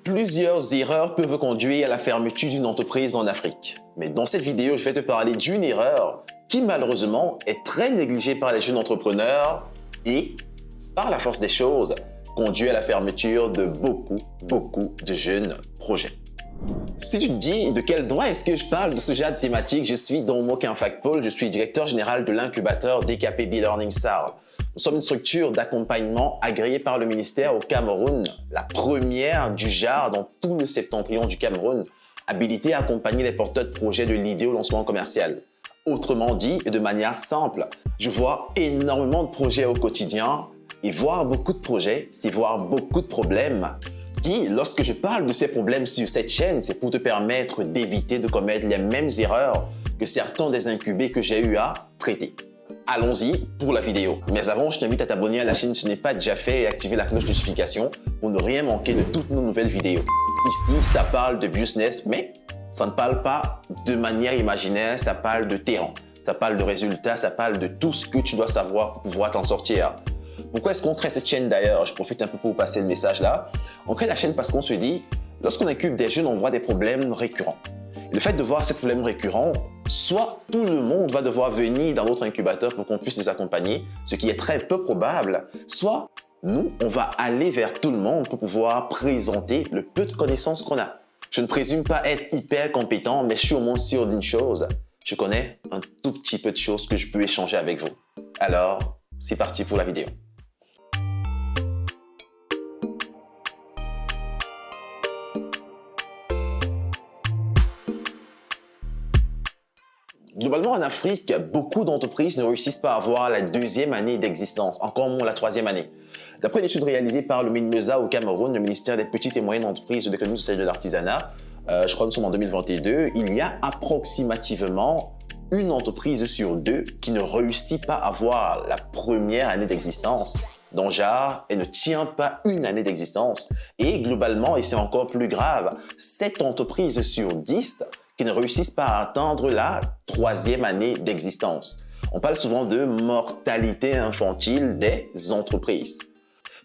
Plusieurs erreurs peuvent conduire à la fermeture d'une entreprise en Afrique. Mais dans cette vidéo, je vais te parler d'une erreur qui malheureusement est très négligée par les jeunes entrepreneurs et, par la force des choses, conduit à la fermeture de beaucoup de jeunes projets. Si tu te dis de quel droit est-ce que je parle de ce genre de thématique, je suis Domo Kinfakpol, je suis directeur général de l'incubateur DKP Learning SAR. Nous sommes une structure d'accompagnement agréée par le ministère au Cameroun, la première du genre dans tout le septentrion du Cameroun, habilitée à accompagner les porteurs de projets de l'idée au lancement commercial. Autrement dit, et de manière simple, je vois énormément de projets au quotidien et voir beaucoup de projets, c'est voir beaucoup de problèmes. Qui, lorsque je parle de ces problèmes sur cette chaîne, c'est pour te permettre d'éviter de commettre les mêmes erreurs que certains des incubés que j'ai eu à traiter. Allons-y pour la vidéo. Mais avant, je t'invite à t'abonner à la chaîne si ce n'est pas déjà fait et activer la cloche de notification pour ne rien manquer de toutes nos nouvelles vidéos. Ici, ça parle de business, mais ça ne parle pas de manière imaginaire, ça parle de terrain, ça parle de résultats, ça parle de tout ce que tu dois savoir pour pouvoir t'en sortir. Pourquoi est-ce qu'on crée cette chaîne d'ailleurs? Je profite un peu pour vous passer le message là. On crée la chaîne parce qu'on se dit, lorsqu'on incube des jeunes, on voit des problèmes récurrents. Le fait de voir ces problèmes récurrents, soit tout le monde va devoir venir dans notre incubateur pour qu'on puisse les accompagner, ce qui est très peu probable, soit nous, on va aller vers tout le monde pour pouvoir présenter le peu de connaissances qu'on a. Je ne présume pas être hyper compétent, mais je suis au moins sûr d'une chose. Je connais un tout petit peu de choses que je peux échanger avec vous. Alors, c'est parti pour la vidéo. Globalement, en Afrique, beaucoup d'entreprises ne réussissent pas à avoir la deuxième année d'existence, encore moins la troisième année. D'après une étude réalisée par le MINMESA au Cameroun, le ministère des Petites et Moyennes Entreprises de l'économie sociale et de l'artisanat, je crois que nous sommes en 2022, il y a approximativement une entreprise sur deux qui ne réussit pas à avoir la première année d'existence. Donc, genre, elle ne tient pas une année d'existence. Et globalement, et c'est encore plus grave, 7 entreprises sur 10 qui ne réussissent pas à atteindre la troisième année d'existence. On parle souvent de mortalité infantile des entreprises.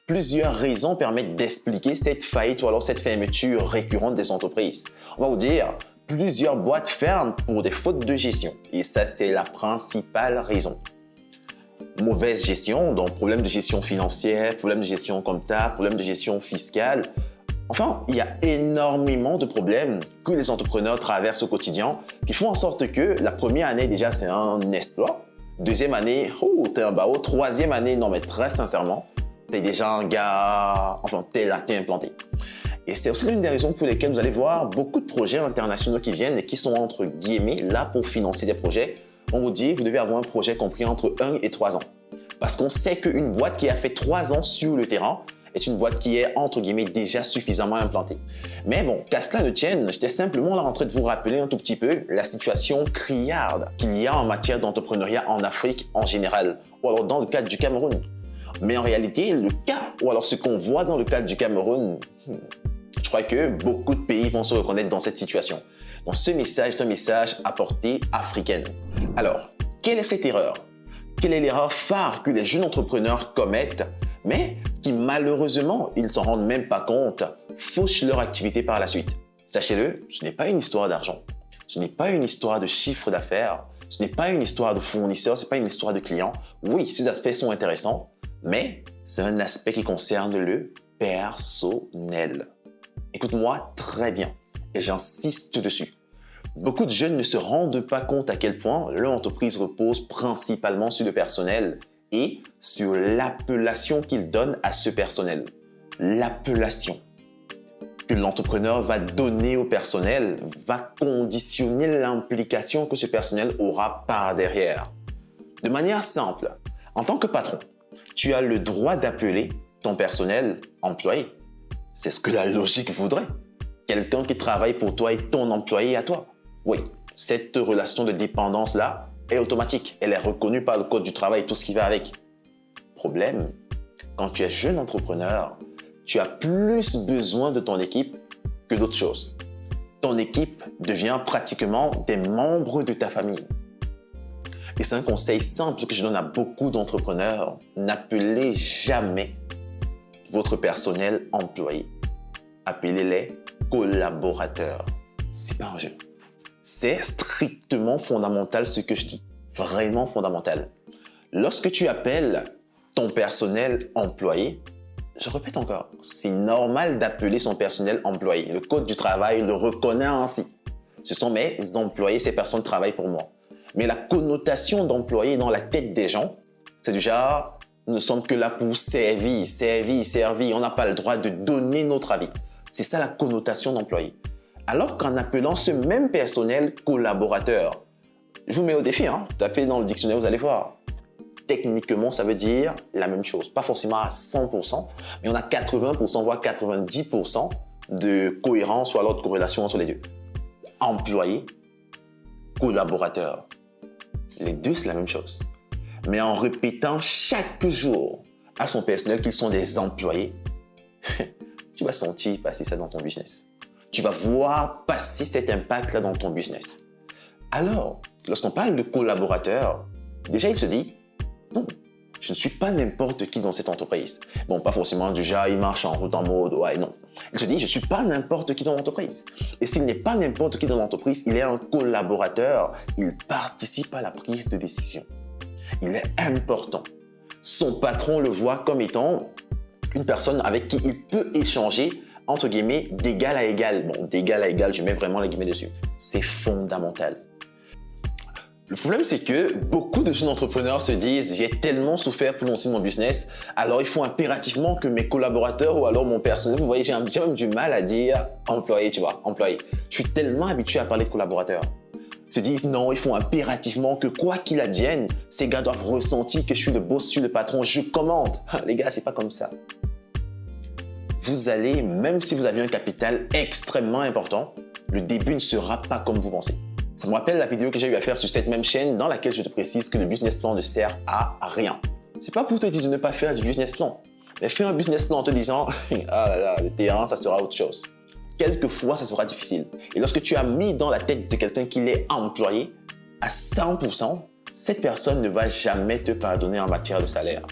Plusieurs raisons permettent d'expliquer cette faillite ou alors cette fermeture récurrente des entreprises. On va vous dire, plusieurs boîtes ferment pour des fautes de gestion. Et ça, c'est la principale raison. Mauvaise gestion, donc problème de gestion financière, problème de gestion comptable, problème de gestion fiscale. Enfin, il y a énormément de problèmes que les entrepreneurs traversent au quotidien qui font en sorte que la première année, déjà, c'est un exploit. Deuxième année, oh, t'es un barreau. Troisième année, non mais très sincèrement, t'es déjà un gars, enfin, t'es implanté. Et c'est aussi l'une des raisons pour lesquelles vous allez voir beaucoup de projets internationaux qui viennent et qui sont entre guillemets là pour financer des projets. On vous dit, vous devez avoir un projet compris entre 1 et 3 ans. Parce qu'on sait qu'une boîte qui a fait 3 ans sur le terrain est une boîte qui est, entre guillemets, déjà suffisamment implantée. Mais bon, qu'à cela ne tienne, j'étais simplement là en train de vous rappeler un tout petit peu la situation criarde qu'il y a en matière d'entrepreneuriat en Afrique en général, ou alors dans le cadre du Cameroun. Mais en réalité, le cas, ou alors ce qu'on voit dans le cadre du Cameroun, je crois que beaucoup de pays vont se reconnaître dans cette situation. Donc ce message est un message à portée africaine. Alors, quelle est cette erreur? Quelle est l'erreur phare que les jeunes entrepreneurs commettent, mais qui malheureusement, ils ne s'en rendent même pas compte, fauchent leur activité par la suite? Sachez-le, ce n'est pas une histoire d'argent, ce n'est pas une histoire de chiffre d'affaires, ce n'est pas une histoire de fournisseurs, ce n'est pas une histoire de clients. Oui, ces aspects sont intéressants, mais c'est un aspect qui concerne le personnel. Écoute-moi très bien et j'insiste dessus. Beaucoup de jeunes ne se rendent pas compte à quel point leur entreprise repose principalement sur le personnel et sur l'appellation qu'ils donnent à ce personnel. L'appellation que l'entrepreneur va donner au personnel va conditionner l'implication que ce personnel aura par derrière. De manière simple, en tant que patron, tu as le droit d'appeler ton personnel employé. C'est ce que la logique voudrait. Quelqu'un qui travaille pour toi est ton employé à toi. Oui, cette relation de dépendance-là est automatique. Elle est reconnue par le code du travail et tout ce qui va avec. Problème, quand tu es jeune entrepreneur, tu as plus besoin de ton équipe que d'autres choses. Ton équipe devient pratiquement des membres de ta famille. Et c'est un conseil simple que je donne à beaucoup d'entrepreneurs. N'appelez jamais votre personnel employé. appelez-les collaborateurs. C'est pas un jeu. C'est strictement fondamental ce que je dis. Vraiment fondamental. Lorsque tu appelles ton personnel employé, je répète encore, c'est normal d'appeler son personnel employé. Le code du travail le reconnaît ainsi. Ce sont mes employés, ces personnes travaillent pour moi. Mais la connotation d'employé dans la tête des gens, c'est du genre, nous ne sommes que là pour servir. On n'a pas le droit de donner notre avis. C'est ça la connotation d'employé. Alors qu'en appelant ce même personnel collaborateur, je vous mets au défi, tapez dans le dictionnaire, vous allez voir. Techniquement, ça veut dire la même chose. Pas forcément à 100%, mais on a 80%, voire 90% de cohérence ou alors de corrélation entre les deux. Employé, collaborateur. Les deux, c'est la même chose. Mais en répétant chaque jour à son personnel qu'ils sont des employés, tu vas sentir passer ça dans ton business. Tu vas voir passer cet impact-là dans ton business. Alors, lorsqu'on parle de collaborateur, déjà, il se dit, non, je ne suis pas n'importe qui dans cette entreprise. Bon, pas forcément du genre, il marche en route en mode, ouais, non. Il se dit, je ne suis pas n'importe qui dans l'entreprise. Et s'il n'est pas n'importe qui dans l'entreprise, il est un collaborateur. Il participe à la prise de décision. Il est important. Son patron le voit comme étant une personne avec qui il peut échanger, entre guillemets, d'égal à égal. Bon, d'égal à égal, je mets vraiment les guillemets dessus. C'est fondamental. Le problème, c'est que beaucoup de jeunes entrepreneurs se disent « j'ai tellement souffert pour lancer mon business, alors il faut impérativement que mes collaborateurs ou alors mon personnel, vous voyez, j'ai même du mal à dire employé, tu vois, employé. Je suis tellement habitué à parler de collaborateurs. » Ils se disent « non, il faut impérativement que quoi qu'il advienne, ces gars doivent ressentir que je suis le boss, je suis le patron, je commande. » Les gars, c'est pas comme ça. Vous allez, même si vous avez un capital extrêmement important, le début ne sera pas comme vous pensez. Ça me rappelle la vidéo que j'ai eu à faire sur cette même chaîne dans laquelle je te précise que le business plan ne sert à rien. C'est pas pour te dire de ne pas faire du business plan, mais fais un business plan en te disant « ah là là, le terrain, ça sera autre chose ». Quelquefois, ça sera difficile. Et lorsque tu as mis dans la tête de quelqu'un qu'il est employé, à 100%, cette personne ne va jamais te pardonner en matière de salaire.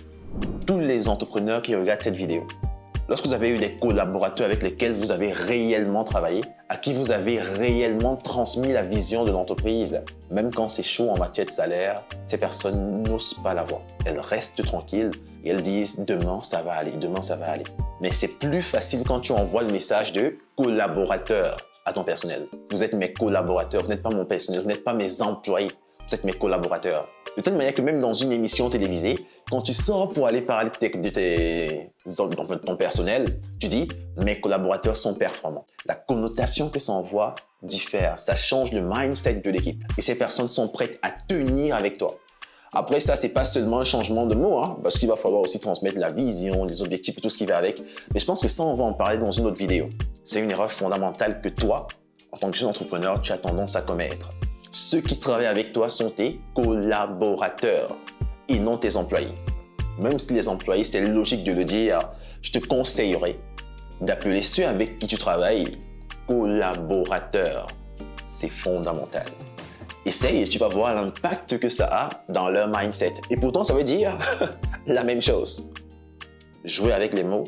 Tous les entrepreneurs qui regardent cette vidéo, lorsque vous avez eu des collaborateurs avec lesquels vous avez réellement travaillé, à qui vous avez réellement transmis la vision de l'entreprise, même quand c'est chaud en matière de salaire, ces personnes n'osent pas la voir. Elles restent tranquilles et elles disent « demain, ça va aller, demain, ça va aller ». Mais c'est plus facile quand tu envoies le message de collaborateur à ton personnel. Vous êtes mes collaborateurs, vous n'êtes pas mon personnel, vous n'êtes pas mes employés, vous êtes mes collaborateurs. De telle manière que même dans une émission télévisée, quand tu sors pour aller parler de ton personnel, tu dis « mes collaborateurs sont performants ». La connotation que ça envoie diffère, ça change le mindset de l'équipe. Et ces personnes sont prêtes à tenir avec toi. Après ça, c'est pas seulement un changement de mots, parce qu'il va falloir aussi transmettre la vision, les objectifs et tout ce qui va avec. Mais je pense que ça, on va en parler dans une autre vidéo. C'est une erreur fondamentale que toi, en tant que jeune entrepreneur, tu as tendance à commettre. Ceux qui travaillent avec toi sont tes collaborateurs et non tes employés. Même si les employés, c'est logique de le dire, je te conseillerais d'appeler ceux avec qui tu travailles collaborateurs. C'est fondamental. Essaye et tu vas voir l'impact que ça a dans leur mindset. Et pourtant, ça veut dire la même chose. Jouer avec les mots,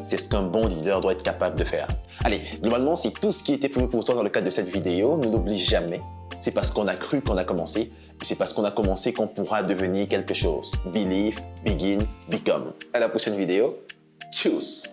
c'est ce qu'un bon leader doit être capable de faire. Allez, globalement, c'est tout ce qui était prévu pour toi dans le cadre de cette vidéo. Ne l'oublie jamais. C'est parce qu'on a cru qu'on a commencé. Et c'est parce qu'on a commencé qu'on pourra devenir quelque chose. Believe, begin, become. À la prochaine vidéo. Tchuss!